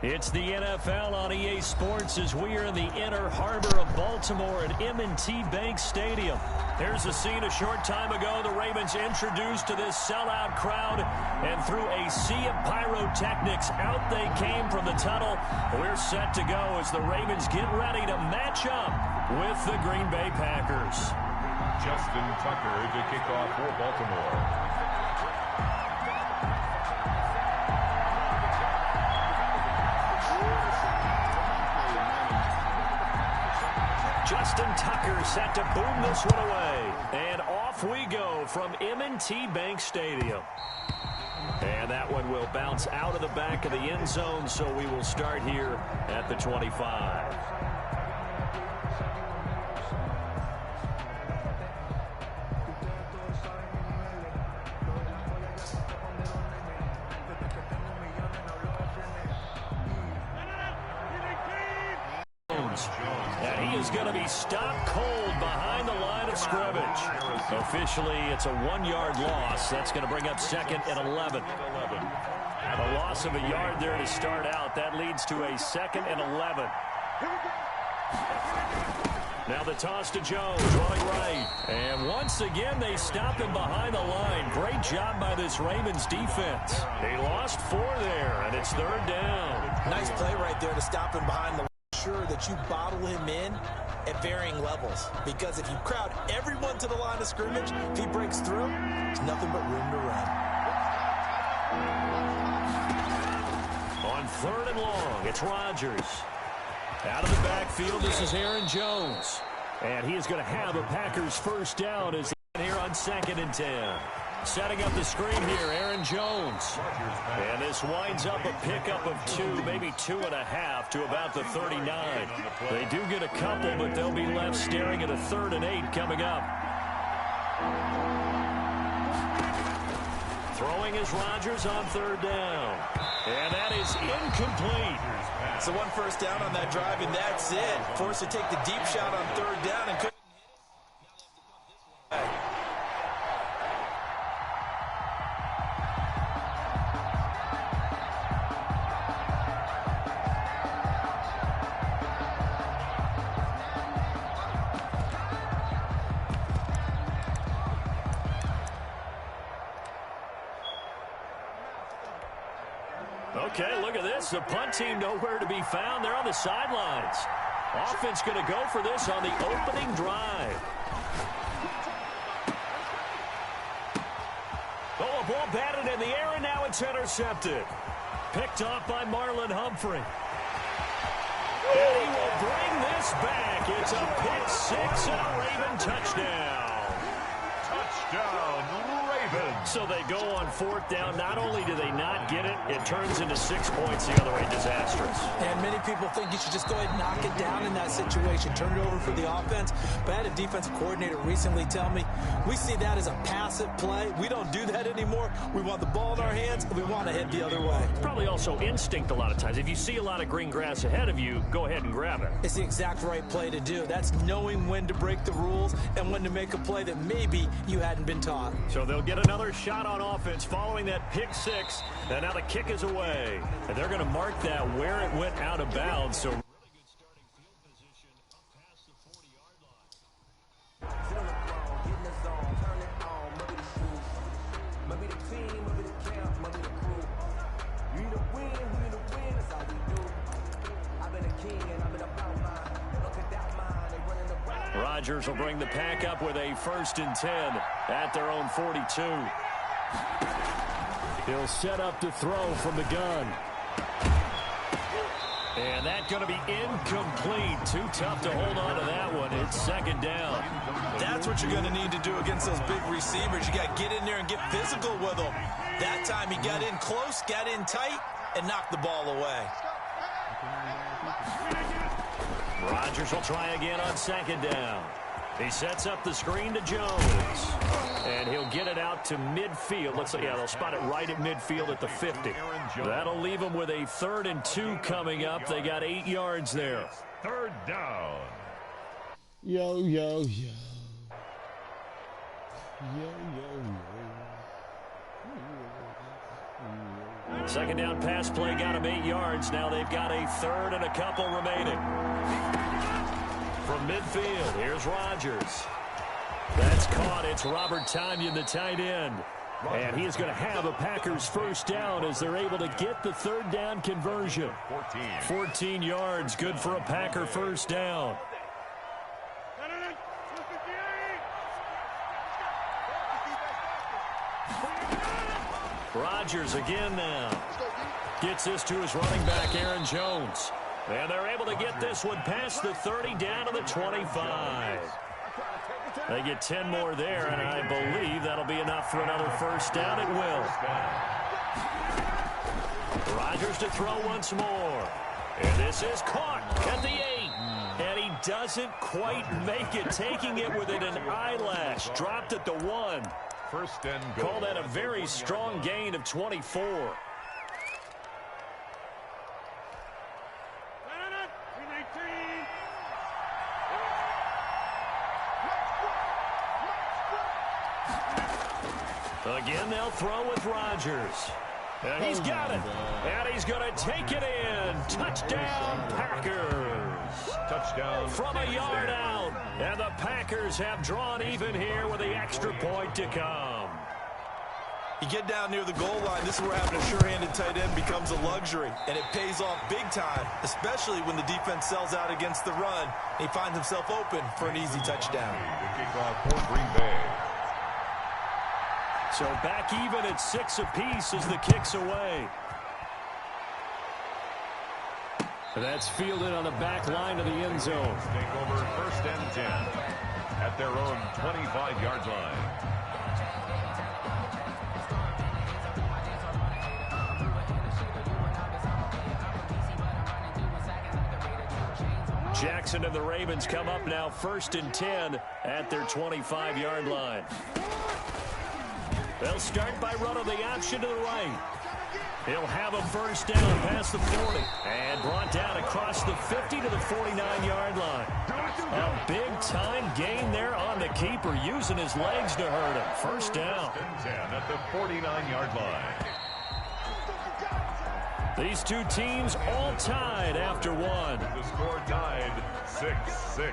It's the NFL on EA Sports as we are in the inner harbor of Baltimore at M&T Bank Stadium. Here's a scene a short time ago. The Ravens introduced to this sellout crowd, and through a sea of pyrotechnics, out they came from the tunnel. We're set to go as the Ravens get ready to match up with the Green Bay Packers. Justin Tucker to kick off for Baltimore. Justin Tucker set to boom this one away. And off we go from M&T Bank Stadium. And that one will bounce out of the back of the end zone, so we will start here at the 25. And he is going to be stopped cold behind the line of scrimmage. Officially, it's a 1-yard loss. That's going to bring up 2nd and 11. A loss of a yard there to start out. That leads to a 2nd and 11. Now the toss to Jones, running right. And once again, they stop him behind the line. Great job by this Ravens defense. They lost 4 there, and it's 3rd down. Nice play right there to stop him behind the line. Sure that you bottle him in at varying levels, because if you crowd everyone to the line of scrimmage, if he breaks through, there's nothing but room to run. On 3rd and long, it's Rodgers. Out of the backfield, this is Aaron Jones. And he is going to have a Packers first down as here on 2nd and 10. Setting up the screen here, Aaron Jones. And this winds up a pickup of 2, maybe 2.5 to about the 39. They do get a couple, but they'll be left staring at a 3rd and 8 coming up. Throwing is Rodgers on 3rd down. And that is incomplete. So 1 first down on that drive, and that's it. Forced to take the deep shot on 3rd down and couldn't. Okay, look at this. The punt team nowhere to be found. They're on the sidelines. Offense going to go for this on the opening drive. Oh, a ball batted in the air, and now it's intercepted. Picked off by Marlon Humphrey. And he will bring this back. It's a pick 6 and a Raven touchdown. Touchdown, Ravens. So they go on 4th down. Not only do they not get it, it turns into 6 points the other way. Disastrous. And many people think you should just go ahead and knock it down in that situation. Turn it over for the offense. But I had a defensive coordinator recently tell me, we see that as a passive play. We don't do that anymore. We want the ball in our hands, and we want to head the other way. It's probably also instinct a lot of times. If you see a lot of green grass ahead of you, go ahead and grab it. It's the exact right play to do. That's knowing when to break the rules and when to make a play that maybe you hadn't been taught. So they'll get another shot on offense following that pick 6. And now the kick is away. And they're going to mark that where it went out of bounds. So really good starting field position up past the 40-yard line. Rodgers will bring the pack up with a 1st and 10 at their own 42. He'll set up to throw from the gun. And that's going to be incomplete. Too tough to hold on to that one. It's 2nd down. That's what you're going to need to do against those big receivers. You got to get in there and get physical with them. That time he got in close, got in tight, and knocked the ball away. Rodgers will try again on 2nd down. He sets up the screen to Jones. And he'll get it out to midfield. They'll spot it right at midfield at the 50. That'll leave them with a 3rd and 2 coming up. They got 8 yards there. 3rd down. Yo, yo, yo. Yo, yo, yo. Second down pass play got him 8 yards. Now they've got a third and a couple remaining. From midfield, here's Rodgers. That's caught. It's Robert Tonyan, the tight end. And he is going to have a Packers first down as they're able to get the third down conversion. 14 yards, good for a Packer first down. Rodgers again now. Gets this to his running back, Aaron Jones. And they're able to get this one past the 30 down to the 25. They get 10 more there, and I believe that'll be enough for another first down. It will. Rodgers to throw once more. And this is caught at the 8. And he doesn't quite make it, taking it within an eyelash. Dropped at the 1. First and goal. Call that a very strong gain of 24. Again, they'll throw with Rodgers. And he's got it. And he's going to take it in. Touchdown, Packers. Touchdown. From a yard out. And the Packers have drawn even here with the extra point to come. You get down near the goal line, this is where having a sure-handed tight end becomes a luxury. And it pays off big time, especially when the defense sells out against the run. And he finds himself open for an easy touchdown. The kickoff for Green Bay. So back even at 6 apiece as the kick's away. That's fielded on the back line of the end zone. Take over first and 10 at their own 25-yard line. Jackson and the Ravens come up now first and 10 at their 25-yard line. They'll start by running the option to the right. He'll have a first down past the 40 and brought down across the 50 to the 49-yard line. A big-time gain there on the keeper, using his legs to hurt him. First down. First and 10 at the 49-yard line. These two teams all tied after one. The score tied 6-6.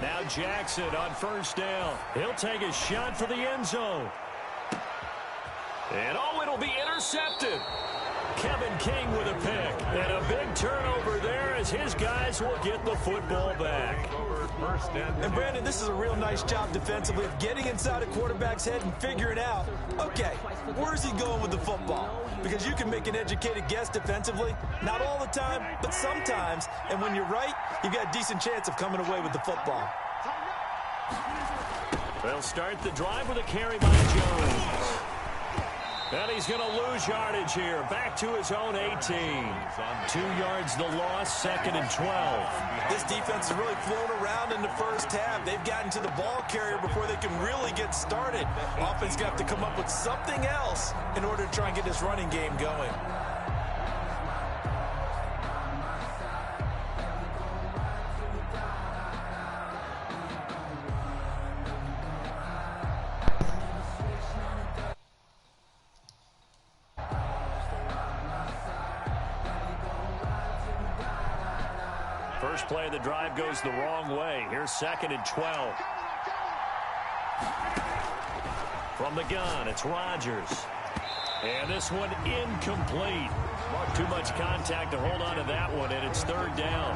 Now Jackson on first down. He'll take a shot for the end zone. And oh, it'll be intercepted. Kevin King with a pick. And a big turnover there as his guys will get the football back. And Brandon, this is a real nice job defensively of getting inside a quarterback's head and figuring out, okay, where's he going with the football? Because you can make an educated guess defensively, not all the time, but sometimes. And when you're right, you've got a decent chance of coming away with the football. They'll start the drive with a carry by Jones. And he's going to lose yardage here. Back to his own 18. 2 yards the loss, second and 12. This defense has really flown around in the first half. They've gotten to the ball carrier before they can really get started. Offense got to come up with something else in order to try and get this running game going. First play of the drive goes the wrong way. Here's second and 12. From the gun, it's Rodgers. And this one incomplete. Too much contact to hold on to that one, and it's third down.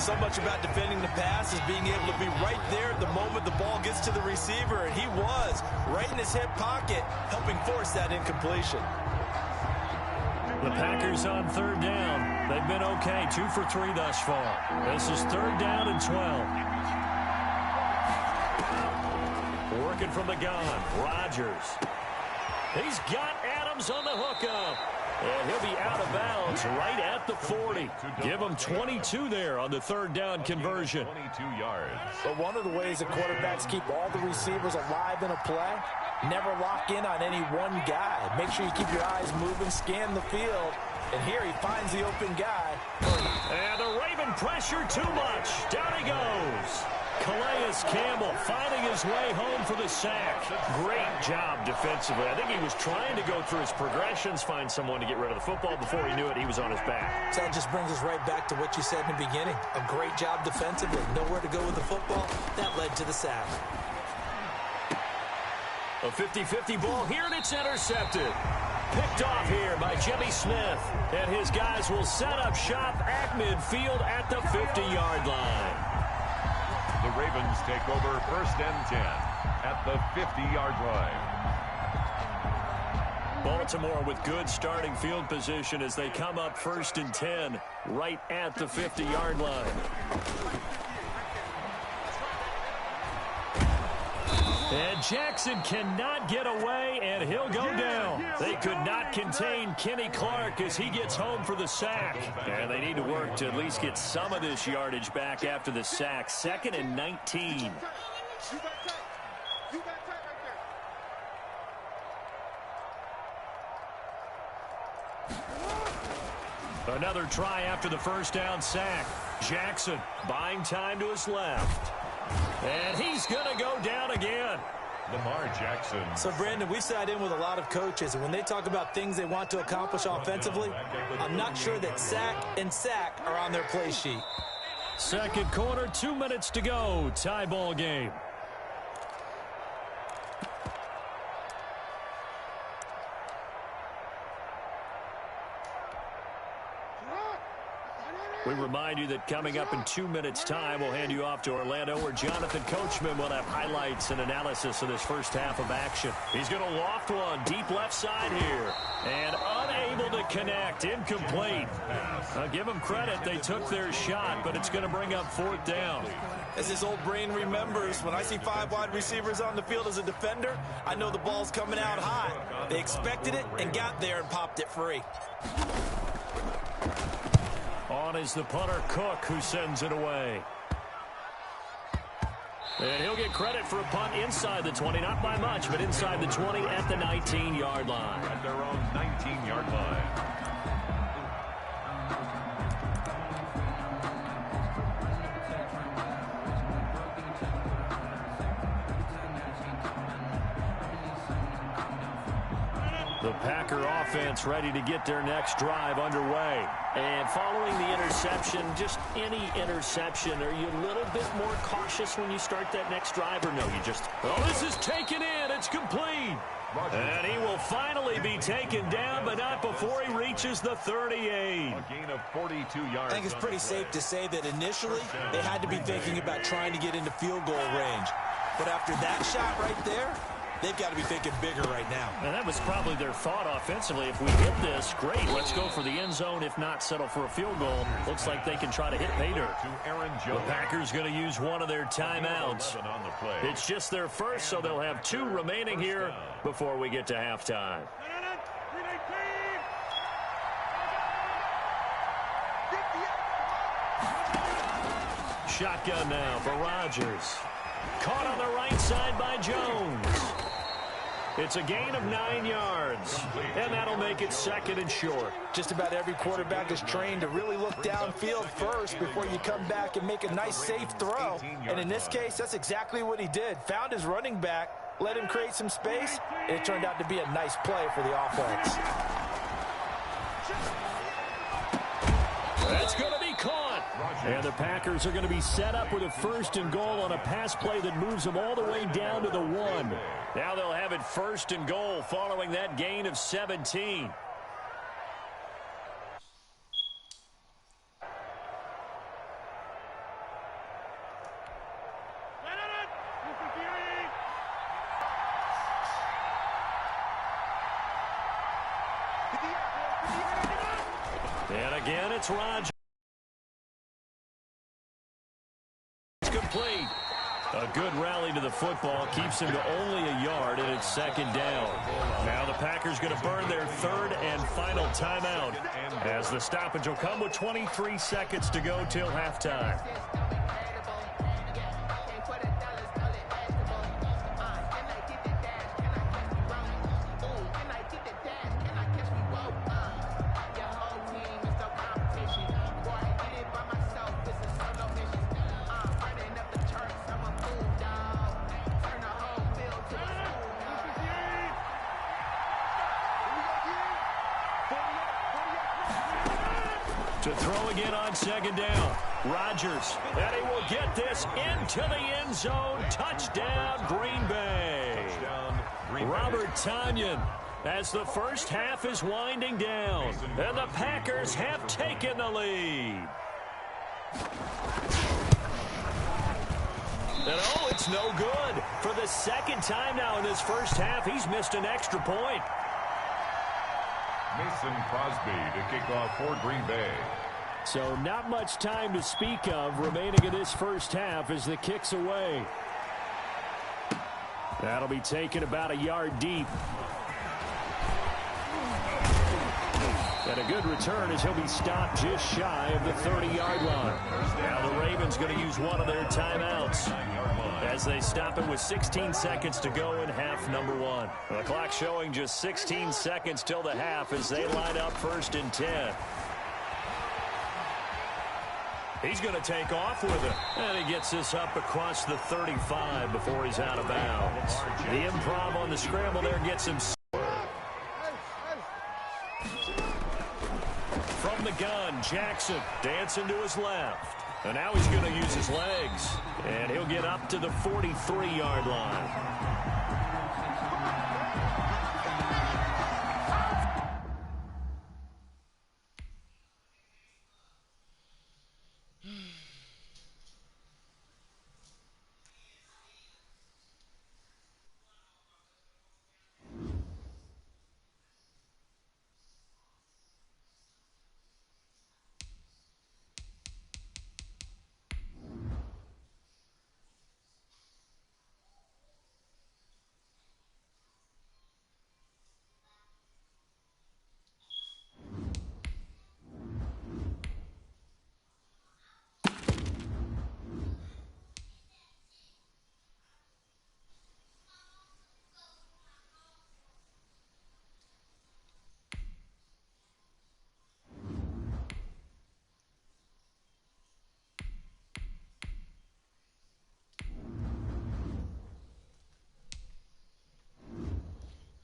So much about defending the pass is being able to be right there at the moment the ball gets to the receiver, and he was right in his hip pocket, helping force that incompletion. The Packers on third down. They've been okay, 2 for 3 thus far. This is third down and 12. Working from the gun, Rodgers. He's got Adams on the hookup. And he'll be out of bounds right at the 40. Give him 22 there on the third down conversion. 22 yards. But one of the ways that quarterbacks keep all the receivers alive in a play, never lock in on any one guy. Make sure you keep your eyes moving, scan the field. And here he finds the open guy. And the Raven pressure too much. Down he goes. Calais Campbell finding his way home for the sack. Great job defensively. I think he was trying to go through his progressions, find someone to get rid of the football. Before he knew it, he was on his back. So that just brings us right back to what you said in the beginning. A great job defensively. Nowhere to go with the football. That led to the sack. A 50-50 ball here, and it's intercepted. Picked off here by Jimmy Smith. And his guys will set up shop at midfield at the 50-yard line. The Ravens take over 1st and 10 at the 50-yard line. Baltimore with good starting field position as they come up 1st and 10 right at the 50-yard line. And Jackson cannot get away, and he'll go down. They could not contain Kenny Clark as he gets home for the sack. And they need to work to at least get some of this yardage back after the sack. 2nd and 19. Another try after the first down sack. Jackson buying time to his left. And he's going to go down again. Lamar Jackson. So, Brandon, we sat in with a lot of coaches, and when they talk about things they want to accomplish offensively, I'm not sure that sack and sack are on their play sheet. Second quarter, 2 minutes to go. Tie ball game. We remind you that coming up in 2 minutes' time, we'll hand you off to Orlando, where Jonathan Coachman will have highlights and analysis of this first half of action. He's going to loft one deep left side here. And unable to connect. Incomplete. I'll give them credit. They took their shot, but it's going to bring up 4th down. As his old brain remembers, when I see 5 wide receivers on the field as a defender, I know the ball's coming out hot. They expected it and got there and popped it free. On is the punter, Cook, who sends it away. And he'll get credit for a punt inside the 20, not by much, but inside the 20 at the 19-yard line. At their own 19-yard line. The Packer offense ready to get their next drive underway. And following the interception, just any interception, are you a little bit more cautious when you start that next drive, or no, you just, oh, this is taken in, it's complete. And he will finally be taken down, but not before he reaches the 38. A gain of 42 yards. I think it's pretty safe to say that initially they had to be thinking about trying to get into field goal range. But after that shot right there, they've got to be thinking bigger right now. And that was probably their thought offensively. If we hit this, great. Let's go for the end zone. If not, settle for a field goal. Looks like they can try to hit pay dirt. The Packers going to use one of their timeouts. It's just their first, so they'll have 2 remaining here before we get to halftime. Shotgun now for Rodgers. Caught on the right side by Jones. It's a gain of 9 yards, and that'll make it 2nd and short. Just about every quarterback is trained to really look downfield first before you come back and make a nice, safe throw. And in this case, that's exactly what he did. Found his running back, let him create some space, and it turned out to be a nice play for the offense. That's going to be caught. And the Packers are going to be set up with a 1st and goal on a pass play that moves them all the way down to the 1. Now they'll have it 1st and goal following that gain of 17. And again, it's Rodgers. Complete. A good rally to the football keeps him to only a yard, and it's second down. Now the Packers going to burn their third and final timeout as the stoppage will come with 23 seconds to go till halftime. To throw again on second down. Rodgers, and he will get this into the end zone. Touchdown, Green Bay. Robert Tonyan, as the first half is winding down, and the Packers have taken the lead. And oh, it's no good. For the second time now in this first half, he's missed an extra point. Mason Crosby to kick off for Green Bay. So not much time to speak of remaining in this first half as the kick's away. That'll be taken about a yard deep. And a good return as he'll be stopped just shy of the 30-yard line. Now the Ravens going to use one of their timeouts as they stop it with 16 seconds to go in half number one. The clock showing just 16 seconds till the half as they line up 1st and 10. He's going to take off with it. And he gets this up across the 35 before he's out of bounds. The improv on the scramble there gets him. From the gun, Jackson dancing to his left. And now he's going to use his legs. And he'll get up to the 43-yard line.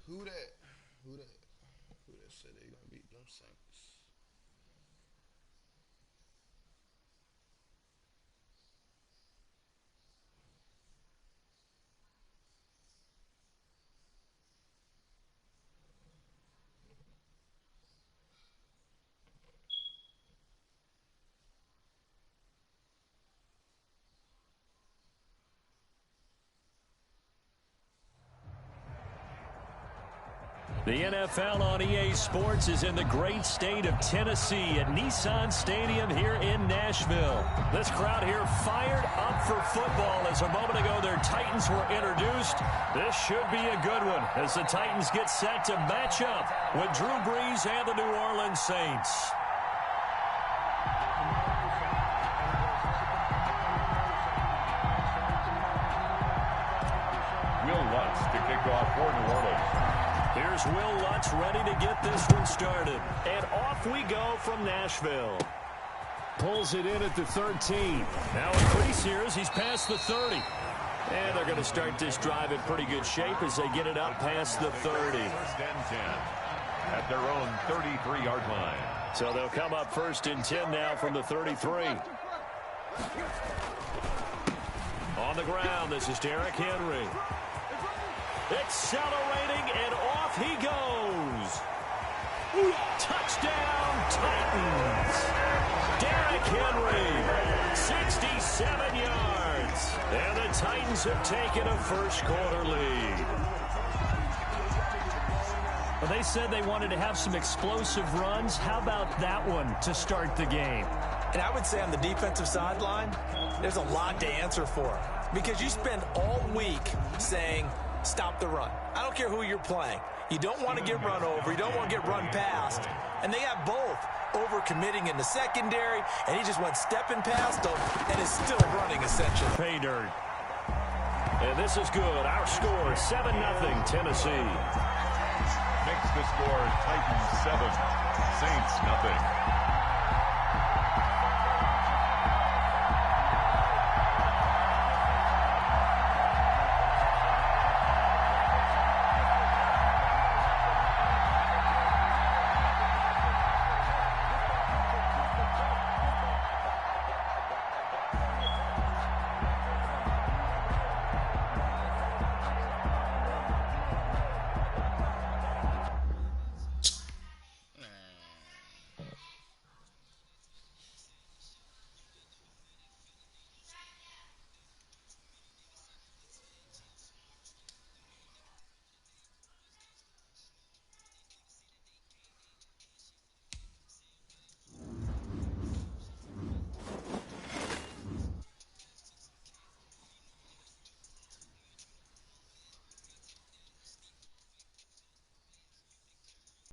Who that said they gonna beat them Saints? The NFL on EA Sports is in the great state of Tennessee at Nissan Stadium here in Nashville. This crowd here fired up for football as a moment ago their Titans were introduced. This should be a good one as the Titans get set to match up with Drew Brees and the New Orleans Saints. Will Lutz to kick off for New Orleans. Here's Will Lutz ready to get this one started. And off we go from Nashville. Pulls it in at the 13. Now increase here as he's past the 30. And they're going to start this drive in pretty good shape as they get it up past the 30. 1st and 10 at their own 33-yard line. So they'll come up 1st and 10 now from the 33. On the ground, this is Derrick Henry. Accelerating, and off he goes. Touchdown, Titans. Derrick Henry, 67 yards. And the Titans have taken a first-quarter lead. Well, they said they wanted to have some explosive runs. How about that one to start the game? And I would say on the defensive sideline, there's a lot to answer for. Because you spend all week saying, stop the run. I don't care who you're playing. You don't want to get run over. You don't want to get run past. And they have both. Over-committing in the secondary, and he just went stepping past them and is still running, essentially. Pay dirt. And this is good. Our score, 7-0, Tennessee. Makes the score Titans 7, Saints 0.